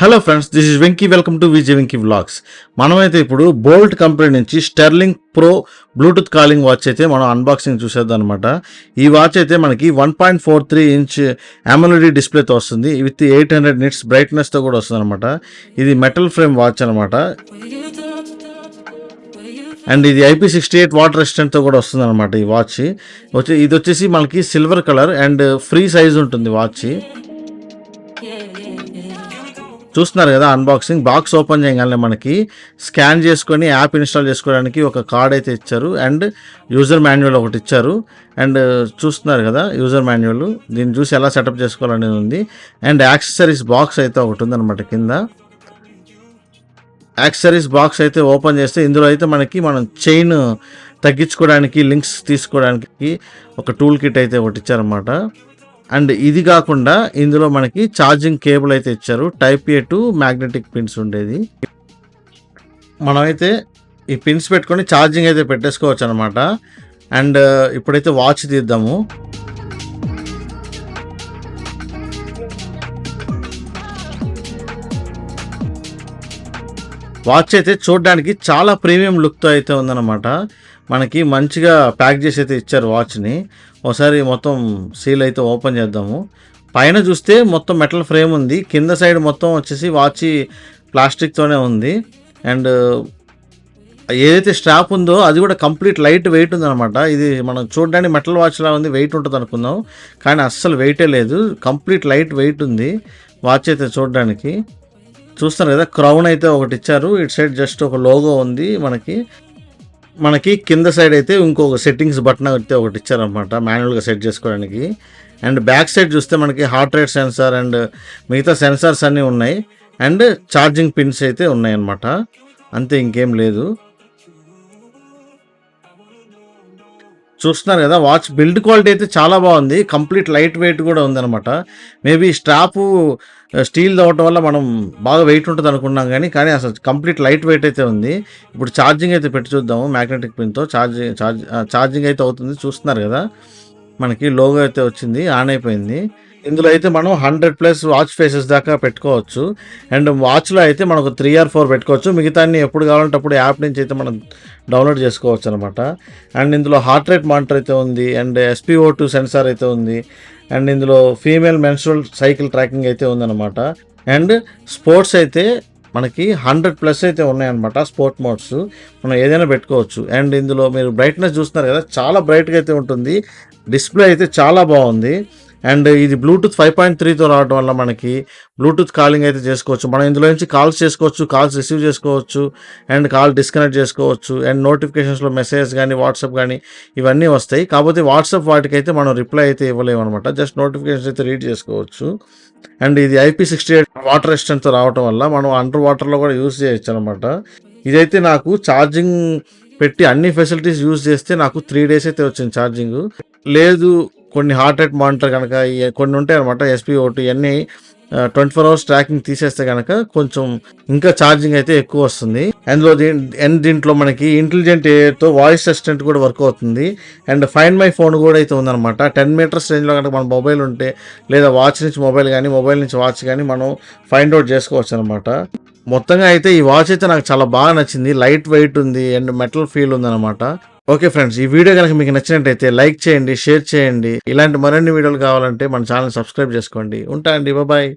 Hello friends, this is Venky. Welcome to VJVENKIVLOGS. మనమైతే ఇప్పుడు bolt company నుంచి sterling pro Bluetooth calling watch అయితే మనం అన్బాక్సింగ్ చూసేద్దాం అనమాట. ఈ వాచ్ అయితే మనకి 1.43 ఇంచ్ AMOLED డిస్ప్లేతో వస్తుంది. విత్ 800 నిట్స్ బ్రైట్నెస్తో కూడా వస్తుంది అనమాట. ఇది మెటల్ ఫ్రేమ్ వాచ్ అనమాట. అండ్ ఇది IP68 వాటర్ రెసిస్టెంట్తో కూడా వస్తుంది అనమాట. ఈ వాచ్ ఇది వచ్చేసి మనకి silver colour and free size ఉంటుంది వాచ్. చూస్తున్నారు కదా అన్బాక్సింగ్. బాక్స్ ఓపెన్ చేయగానే మనకి స్కాన్ చేసుకొని యాప్ ఇన్స్టాల్ చేసుకోవడానికి ఒక కార్డ్ అయితే ఇచ్చారు అండ్ యూజర్ మాన్యువల్ ఒకటి ఇచ్చారు. అండ్ చూస్తున్నారు కదా యూజర్ మాన్యువల్, దీన్ని చూసి ఎలా సెటప్ చేసుకోవాలనేది ఉంది. అండ్ యాక్సెసరీస్ బాక్స్ అయితే ఒకటి ఉందన్నమాట. కింద యాక్సెసరీస్ బాక్స్ అయితే ఓపెన్ చేస్తే ఇందులో అయితే మనం చైన్ తగ్గించుకోవడానికి, లింక్స్ తీసుకోవడానికి ఒక టూల్ కిట్ అయితే ఒకటి ఇచ్చారన్నమాట. అండ్ ఇది కాకుండా ఇందులో మనకి ఛార్జింగ్ కేబుల్ అయితే ఇచ్చారు. Type A to magnetic pins ఉండేది. మనమైతే ఈ పిన్స్ పెట్టుకొని ఛార్జింగ్ అయితే పెట్టేసుకోవచ్చు అనమాట. అండ్ ఇప్పుడైతే వాచ్ తీద్దాము. వాచ్ అయితే చూడడానికి చాలా ప్రీమియం లుక్తో అయితే ఉందన్నమాట. మనకి మంచిగా ప్యాక్ చేసి అయితే ఇచ్చారు వాచ్ని. ఒకసారి మొత్తం సీల్ అయితే ఓపెన్ చేద్దాము. పైన చూస్తే మొత్తం మెటల్ ఫ్రేమ్ ఉంది. కింద సైడ్ మొత్తం వచ్చేసి వాచ్ ప్లాస్టిక్తోనే ఉంది. అండ్ ఏదైతే స్ట్రాప్ ఉందో అది కూడా కంప్లీట్ లైట్ వెయిట్ ఉందన్నమాట. ఇది మనం చూడడానికి మెటల్ వాచ్లా ఉంది, వెయిట్ ఉంటుంది అనుకుందాం, కానీ అస్సలు వెయిటే లేదు. కంప్లీట్ లైట్ వెయిట్ ఉంది వాచ్ అయితే చూడడానికి. చూస్తారు కదా క్రౌన్ అయితే ఒకటి ఇచ్చారు. ఇటు సైడ్ జస్ట్ ఒక లోగో ఉంది. మనకి కింద సైడ్ అయితే ఇంకొక సెట్టింగ్స్ బటన్ అయితే ఒకటి ఇచ్చారనమాట మాన్యువల్గా సెట్ చేసుకోవడానికి. అండ్ బ్యాక్ సైడ్ చూస్తే మనకి హార్ట్ రేట్ సెన్సార్ అండ్ మిగతా సెన్సార్స్ అన్నీ ఉన్నాయి. అండ్ ఛార్జింగ్ పిన్స్ అయితే ఉన్నాయన్నమాట. అంతే, ఇంకేం లేదు. చూస్తున్నారు కదా వాచ్ బిల్డ్ క్వాలిటీ అయితే చాలా బాగుంది. కంప్లీట్ లైట్ వెయిట్ కూడా ఉందన్నమాట. మేబీ స్ట్రాపు స్టీల్ అవటం వల్ల మనం బాగా వెయిట్ ఉంటుంది అనుకున్నాం, కానీ అసలు కంప్లీట్ లైట్ వెయిట్ అయితే ఉంది. ఇప్పుడు ఛార్జింగ్ అయితే పెట్టి చూద్దాము. మ్యాగ్నెటిక్ పిన్తో ఛార్జింగ్ అయితే అవుతుంది. చూస్తున్నారు కదా మనకి లోగో అయితే వచ్చింది, ఆన్ అయిపోయింది. ఇందులో అయితే మనం 100+ వాచ్ ఫేసెస్ దాకా పెట్టుకోవచ్చు. అండ్ వాచ్లో అయితే మనకు 3 or 4 పెట్టుకోవచ్చు. మిగతాన్ని ఎప్పుడు కావాలంటే అప్పుడు యాప్ నుంచి అయితే మనం డౌన్లోడ్ చేసుకోవచ్చు అనమాట. అండ్ ఇందులో హార్ట్ రేట్ మానిటర్ అయితే ఉంది. అండ్ SpO2 సెన్సార్ అయితే ఉంది. అండ్ ఇందులో ఫీమేల్ మెన్స్ట్రువల్ సైకిల్ ట్రాకింగ్ అయితే ఉందన్నమాట. అండ్ స్పోర్ట్స్ అయితే మనకి 100+ అయితే ఉన్నాయన్నమాట. స్పోర్ట్ మోడ్స్ మనం ఏదైనా పెట్టుకోవచ్చు. అండ్ ఇందులో మీరు బ్రైట్నెస్ చూస్తున్నారు కదా, చాలా బ్రైట్గా అయితే ఉంటుంది. డిస్ప్లే అయితే చాలా బాగుంది. అండ్ ఇది బ్లూటూత్ 5.3తో రావడం వల్ల మనకి బ్లూటూత్ కాలింగ్ అయితే చేసుకోవచ్చు. మనం ఇందులో నుంచి కాల్స్ చేసుకోవచ్చు, కాల్స్ రిసీవ్ చేసుకోవచ్చు, అండ్ కాల్ డిస్కనెక్ట్ చేసుకోవచ్చు. అండ్ నోటిఫికేషన్స్లో మెసేజ్ కానీ వాట్సాప్ కానీ ఇవన్నీ వస్తాయి. కాకపోతే వాట్సాప్ వాటికైతే మనం రిప్లై అయితే ఇవ్వలేము అనమాట. జస్ట్ నోటిఫికేషన్స్ అయితే రీడ్ చేసుకోవచ్చు. అండ్ ఇది IP68 వాటర్ రెసిస్టెంట్తో రావడం వల్ల మనం అండర్ వాటర్లో కూడా యూజ్ చేయొచ్చు అనమాట. ఇదైతే నాకు ఛార్జింగ్ పెట్టి అన్ని ఫెసిలిటీస్ యూజ్ చేస్తే నాకు 3 days అయితే వచ్చింది ఛార్జింగ్. లేదు కొన్ని హార్ట్ రేట్ మానిటర్ కనుక కొన్ని ఉంటాయి అనమాట, SpO2 ఇవన్నీ 24 hours ట్రాకింగ్ తీసేస్తే కనుక కొంచెం ఇంకా ఛార్జింగ్ అయితే ఎక్కువ వస్తుంది. అందులో దీంట్లో మనకి ఇంటెలిజెంట్ ఏతో వాయిస్ అసిస్టెంట్ కూడా వర్క్ అవుతుంది. అండ్ ఫైండ్ మై ఫోన్ కూడా అయితే ఉందన్నమాట. 10 meters రేంజ్లో కనుక మన మొబైల్ ఉంటే, లేదా వాచ్ నుంచి మొబైల్ కానీ మొబైల్ నుంచి వాచ్ కానీ మనం ఫైండ్ అవుట్ చేసుకోవచ్చు అనమాట. మొత్తంగా అయితే ఈ వాచ్ అయితే నాకు చాలా బాగా నచ్చింది. లైట్ వెయిట్ ఉంది అండ్ మెటల్ ఫీల్ ఉందన్నమాట. ఓకే ఫ్రెండ్స్, ఈ వీడియో కనుక మీకు నచ్చినట్టయితే లైక్ చేయండి, షేర్ చేయండి. ఇలాంటి మరిన్ని వీడియోలు కావాలంటే మన ఛానల్ సబ్స్క్రైబ్ చేసుకోండి. ఉంటా అండి, బాయ్.